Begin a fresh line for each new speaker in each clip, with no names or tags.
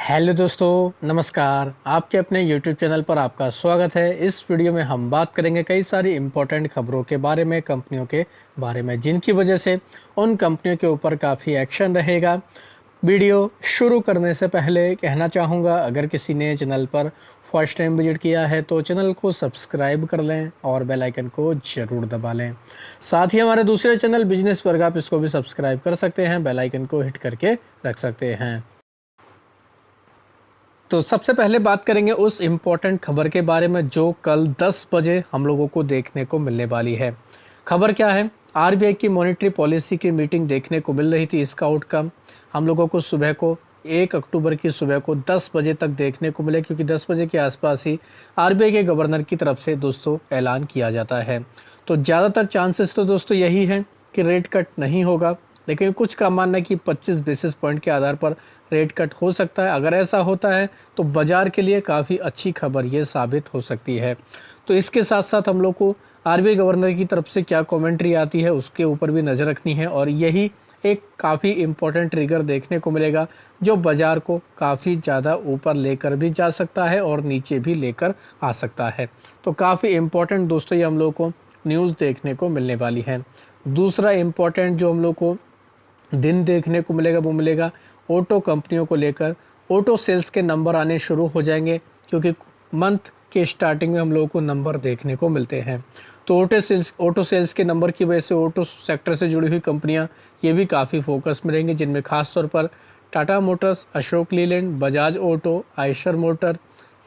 Hello दोस्तों, नमस्कार। आपके अपने YouTube चैनल पर आपका स्वागत है। इस वीडियो में हम बात करेंगे कई सारी इम्पोर्टेंट खबरों के बारे में, कंपनियों के बारे में, जिनकी वजह से उन कंपनियों के ऊपर काफ़ी एक्शन रहेगा। वीडियो शुरू करने से पहले कहना चाहूँगा, अगर किसी ने चैनल पर फर्स्ट टाइम विजिट किया है तो चैनल को सब्सक्राइब कर लें और बेल आइकन को ज़रूर दबा लें। साथ ही हमारे दूसरे चैनल बिजनेस वर्ग, आप इसको भी सब्सक्राइब कर सकते हैं, बेल आइकन को हिट करके रख सकते हैं। तो सबसे पहले बात करेंगे उस इम्पोर्टेंट खबर के बारे में जो कल 10 बजे हम लोगों को देखने को मिलने वाली है। खबर क्या है? आरबीआई की मॉनेटरी पॉलिसी की मीटिंग देखने को मिल रही थी। इसका आउटकम हम लोगों को सुबह को 1 अक्टूबर की सुबह को 10 बजे तक देखने को मिले, क्योंकि 10 बजे के आसपास ही आरबीआई के गवर्नर की तरफ से दोस्तों ऐलान किया जाता है। तो ज़्यादातर चांसेस तो दोस्तों यही हैं कि रेट कट नहीं होगा, लेकिन कुछ का मानना है कि 25 बेसिस पॉइंट के आधार पर रेट कट हो सकता है। अगर ऐसा होता है तो बाज़ार के लिए काफ़ी अच्छी खबर ये साबित हो सकती है। तो इसके साथ साथ हम लोग को आरबीआई गवर्नर की तरफ से क्या कमेंट्री आती है उसके ऊपर भी नज़र रखनी है, और यही एक काफ़ी इम्पोर्टेंट ट्रिगर देखने को मिलेगा जो बाज़ार को काफ़ी ज़्यादा ऊपर लेकर भी जा सकता है और नीचे भी लेकर आ सकता है। तो काफ़ी इम्पोर्टेंट दोस्तों ये हम लोग को न्यूज़ देखने को मिलने वाली है। दूसरा इम्पोर्टेंट जो हम लोग को दिन देखने को मिलेगा वो मिलेगा ऑटो कंपनियों को लेकर। ऑटो सेल्स के नंबर आने शुरू हो जाएंगे, क्योंकि मंथ के स्टार्टिंग में हम लोगों को नंबर देखने को मिलते हैं। तो ऑटो सेल्स के नंबर की वजह से ऑटो सेक्टर से जुड़ी हुई कंपनियां ये भी काफ़ी फोकस में रहेंगी, जिनमें खास तौर पर Tata Motors, Ashok Leyland, Bajaj auto, Eicher motor,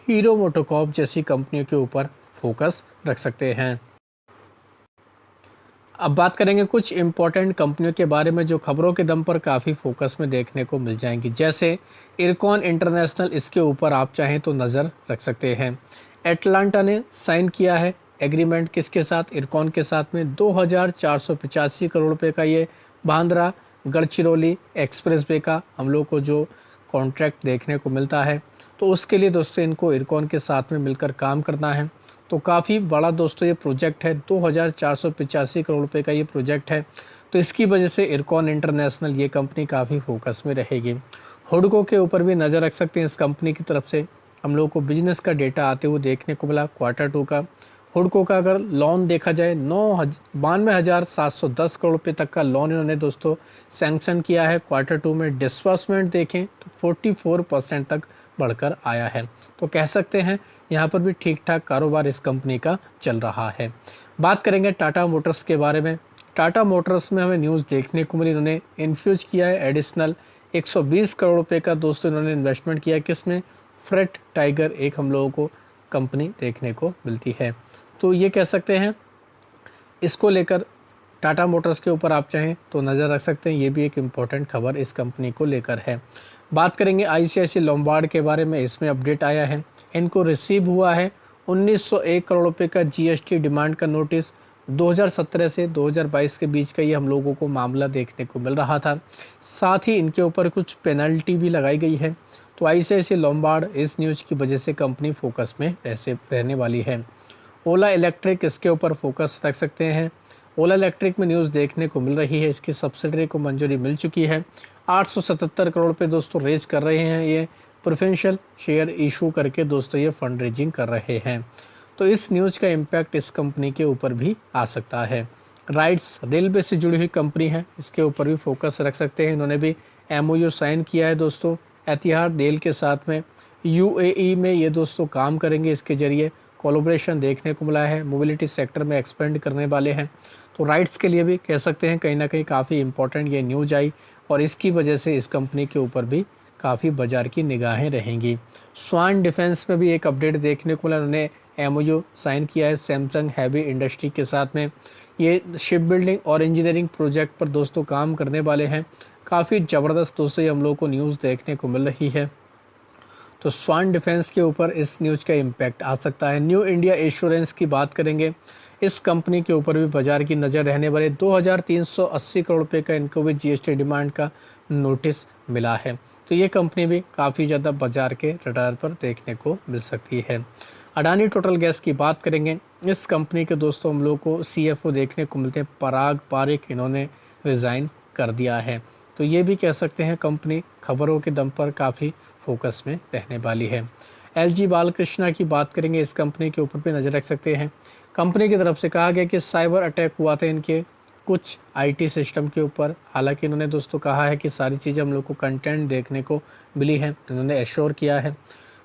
hero MotoCorp जैसी कंपनियों के ऊपर फोकस रख सकते हैं। अब बात करेंगे कुछ इम्पोर्टेंट कंपनियों के बारे में जो खबरों के दम पर काफ़ी फोकस में देखने को मिल जाएंगी, जैसे इरकॉन इंटरनेशनल। इसके ऊपर आप चाहें तो नज़र रख सकते हैं। एटलांटा ने साइन किया है एग्रीमेंट किसके साथ? इरकॉन के साथ में 2485 करोड़ रुपए का ये बांद्रा गढ़चिरौली एक्सप्रेस वे का हम लोग को जो कॉन्ट्रैक्ट देखने को मिलता है, तो उसके लिए दोस्तों इनको इरकॉन के साथ में मिलकर काम करना है। तो काफ़ी बड़ा दोस्तों ये प्रोजेक्ट है, 2485 करोड़ रुपए का ये प्रोजेक्ट है। तो इसकी वजह से इरकॉन इंटरनेशनल ये कंपनी काफ़ी फोकस में रहेगी। हुडको के ऊपर भी नज़र रख सकते हैं। इस कंपनी की तरफ से हम लोग को बिजनेस का डेटा आते हुए देखने को मिला Q2 का। हुडको का अगर लोन देखा जाए 92,710 करोड़ रुपये तक का लोन इन्होंने दोस्तों सैंक्शन किया है। Q2 में डिस्बर्समेंट देखें तो 44% तक बढ़कर आया है। तो कह सकते हैं यहाँ पर भी ठीक ठाक कारोबार इस कंपनी का चल रहा है। बात करेंगे टाटा मोटर्स के बारे में। टाटा मोटर्स में हमें न्यूज़ देखने को मिली, इन्होंने इन्फ्यूज किया है एडिशनल 120 करोड़ रुपए का दोस्तों इन्होंने इन्वेस्टमेंट किया है। किसमें? फ्रेट टाइगर एक हम लोगों को कंपनी देखने को मिलती है। तो ये कह सकते हैं इसको लेकर टाटा मोटर्स के ऊपर आप चाहें तो नज़र रख सकते हैं। ये भी एक इम्पॉर्टेंट खबर इस कंपनी को लेकर है। बात करेंगे आईसीआईसी लोम्बार्ड के बारे में। इसमें अपडेट आया है, इनको रिसीव हुआ है 1901 करोड़ रुपए का जीएसटी डिमांड का नोटिस। 2017 से 2022 के बीच का ये हम लोगों को मामला देखने को मिल रहा था। साथ ही इनके ऊपर कुछ पेनल्टी भी लगाई गई है। तो आईसीआईसी लोम्बार्ड इस न्यूज़ की वजह से कंपनी फोकस में ऐसे रहने वाली है। ओला इलेक्ट्रिक, इसके ऊपर फोकस रख सकते हैं। ओला इलेक्ट्रिक में न्यूज़ देखने को मिल रही है इसकी सब्सिडरी को मंजूरी मिल चुकी है। 877 करोड़ रुपए दोस्तों रेज कर रहे हैं, ये प्रेफरेंशियल शेयर इशू करके दोस्तों ये फंड रेजिंग कर रहे हैं। तो इस न्यूज़ का इम्पैक्ट इस कंपनी के ऊपर भी आ सकता है। राइट्स रेलवे से जुड़ी हुई कंपनी है, इसके ऊपर भी फोकस रख सकते हैं। इन्होंने भी एमओयू साइन किया है दोस्तों एतिहाद रेल के साथ में। यूएई में ये दोस्तों काम करेंगे, इसके जरिए कोलैबोरेशन देखने को मिला है। मोबिलिटी सेक्टर में एक्सपेंड करने वाले हैं। तो राइट्स के लिए भी कह सकते हैं कहीं ना कहीं काफ़ी इंपॉर्टेंट ये न्यूज आई, और इसकी वजह से इस कंपनी के ऊपर भी काफ़ी बाजार की निगाहें रहेंगी। स्वान डिफेंस में भी एक अपडेट देखने को मिला, उन्होंने एमओयू साइन किया है सैमसंग हैवी इंडस्ट्री के साथ में। ये शिप बिल्डिंग और इंजीनियरिंग प्रोजेक्ट पर दोस्तों काम करने वाले हैं। काफ़ी ज़बरदस्त दोस्तों ये हम लोग को न्यूज़ देखने को मिल रही है। तो स्वान डिफेंस के ऊपर इस न्यूज़ का इम्पैक्ट आ सकता है। न्यू इंडिया एश्योरेंस की बात करेंगे, इस कंपनी के ऊपर भी बाजार की नज़र रहने वाले। 2380 करोड़ रुपए का इनको भी जीएसटी डिमांड का नोटिस मिला है। तो ये कंपनी भी काफ़ी ज़्यादा बाजार के रडार पर देखने को मिल सकती है। अडानी टोटल गैस की बात करेंगे, इस कंपनी के दोस्तों हम लोग को सीएफओ देखने को मिलते हैं पराग पारिक, इन्होंने रिज़ाइन कर दिया है। तो ये भी कह सकते हैं कंपनी खबरों के दम पर काफ़ी फोकस में रहने वाली है। LG बालकृष्णा की बात करेंगे, इस कंपनी के ऊपर भी नज़र रख सकते हैं। कंपनी की तरफ से कहा गया कि साइबर अटैक हुआ था इनके कुछ IT सिस्टम के ऊपर। हालांकि इन्होंने दोस्तों कहा है कि सारी चीज़ें हम लोग को कंटेंट देखने को मिली है, इन्होंने एश्योर किया है,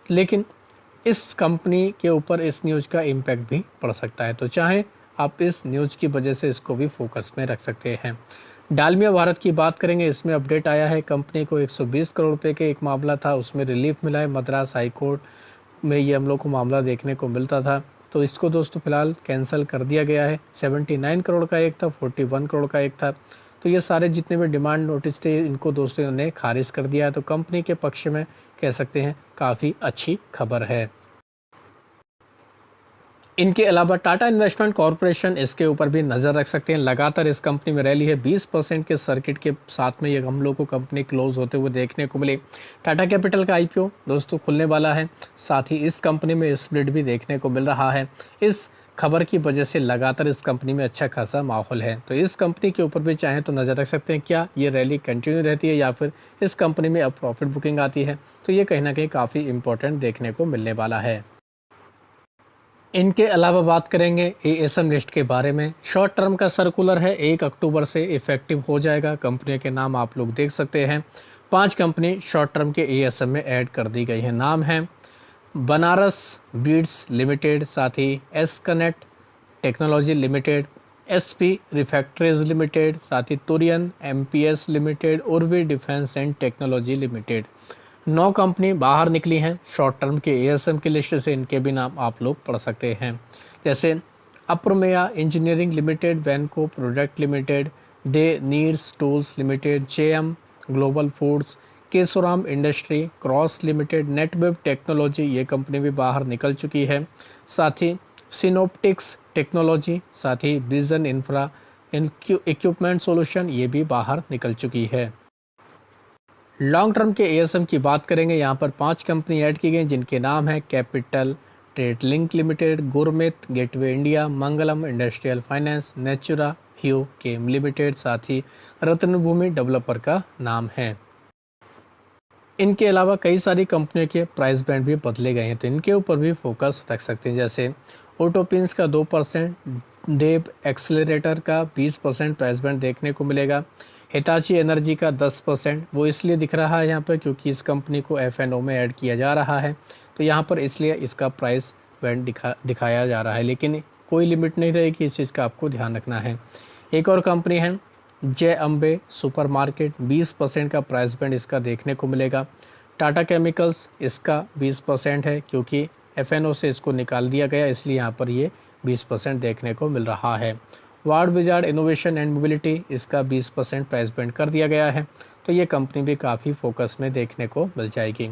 लेकिन इस कंपनी के ऊपर इस न्यूज़ का इम्पैक्ट भी पड़ सकता है। तो चाहे आप इस न्यूज़ की वजह से इसको भी फोकस में रख सकते हैं। डालमिया भारत की बात करेंगे, इसमें अपडेट आया है, कंपनी को 120 करोड़ रुपए के एक मामला था, उसमें रिलीफ मिला है। मद्रास हाई कोर्ट में ये हम लोग को मामला देखने को मिलता था, तो इसको दोस्तों फिलहाल कैंसिल कर दिया गया है। 79 करोड़ का एक था, 41 करोड़ का एक था। तो ये सारे जितने भी डिमांड नोटिस थे इनको दोस्तों इन्होंने खारिज कर दिया है। तो कंपनी के पक्ष में कह सकते हैं काफ़ी अच्छी खबर है। इनके अलावा टाटा इन्वेस्टमेंट कॉरपोरेशन, इसके ऊपर भी नज़र रख सकते हैं। लगातार इस कंपनी में रैली है, 20% के सर्किट के साथ में ये हम लोग को कंपनी क्लोज होते हुए देखने को मिले। टाटा कैपिटल का IPO दोस्तों खुलने वाला है, साथ ही इस कंपनी में स्प्लिट भी देखने को मिल रहा है। इस खबर की वजह से लगातार इस कंपनी में अच्छा खासा माहौल है। तो इस कंपनी के ऊपर भी चाहें तो नज़र रख सकते हैं, क्या ये रैली कंटिन्यू रहती है या फिर इस कंपनी में अब प्रॉफिट बुकिंग आती है। तो ये कहीं ना कहीं काफ़ी इंपॉर्टेंट देखने को मिलने वाला है। इनके अलावा बात करेंगे ASM लिस्ट के बारे में। शॉर्ट टर्म का सर्कुलर है, 1 अक्टूबर से इफेक्टिव हो जाएगा। कंपनी के नाम आप लोग देख सकते हैं, 5 कंपनी शॉर्ट टर्म के ASM में ऐड कर दी गई है। नाम है बनारस बीड्स लिमिटेड, साथ ही S connect technology limited, SP refractories limited, साथ ही तुरियन MPS limited, Urvi defence and technology limited. 9 company बाहर निकली हैं शॉर्ट टर्म के ASM की लिस्ट से। इनके भी नाम आप लोग पढ़ सकते हैं, जैसे Aprameya engineering limited, Vanco product limited, day needs tools limited, JM global foods, Kesoram industry, cross limited, Netweb technology, ये कंपनी भी बाहर निकल चुकी है। साथ ही सिनोप्टिक्स टेक्नोलॉजी, साथ ही विजन इंफ्रा इक्विपमेंट सॉल्यूशन, ये भी बाहर निकल चुकी है। लॉन्ग टर्म के ASM की बात करेंगे, यहाँ पर 5 कंपनी ऐड की गई जिनके नाम है capital trade link limited, Gurmit, gateway India, Mangalam industrial finance, Natura hue chem limited, साथ ही रत्नभूमि डेवलपर का नाम है। इनके अलावा कई सारी कंपनियों के प्राइस बैंड भी बदले गए हैं, तो इनके ऊपर भी फोकस रख सकते हैं। जैसे ऑटोपिन्स का 2%, देव एक्सेलरेटर का 20% प्राइस बैंड देखने को मिलेगा। हिताची एनर्जी का 10%, वो इसलिए दिख रहा है यहाँ पर क्योंकि इस कंपनी को FNO में ऐड किया जा रहा है, तो यहाँ पर इसलिए इसका प्राइस बैंड दिखाया जा रहा है, लेकिन कोई लिमिट नहीं रहेगी, इस चीज़ का आपको ध्यान रखना है। एक और कंपनी है जय अम्बे सुपर मार्केट, 20% का प्राइस बैंड इसका देखने को मिलेगा। टाटा केमिकल्स, इसका 20% है, क्योंकि FNO से इसको निकाल दिया गया, इसलिए यहाँ पर ये 20% देखने को मिल रहा है। Ward wizard innovation and mobility, इसका 20% प्राइस बैंड कर दिया गया है, तो ये कंपनी भी काफ़ी फोकस में देखने को मिल जाएगी।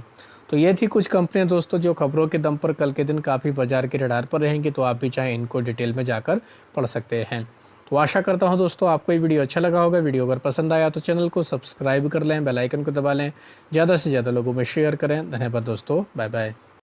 तो ये थी कुछ कंपनियां दोस्तों जो खबरों के दम पर कल के दिन काफ़ी बाजार के रडार पर रहेंगी, तो आप भी चाहें इनको डिटेल में जाकर पढ़ सकते हैं। तो आशा करता हूं दोस्तों आपको ये वीडियो अच्छा लगा होगा। वीडियो अगर पसंद आया तो चैनल को सब्सक्राइब कर लें, बेल आइकन को दबा लें, ज़्यादा से ज़्यादा लोगों में शेयर करें। धन्यवाद दोस्तों, बाय बाय।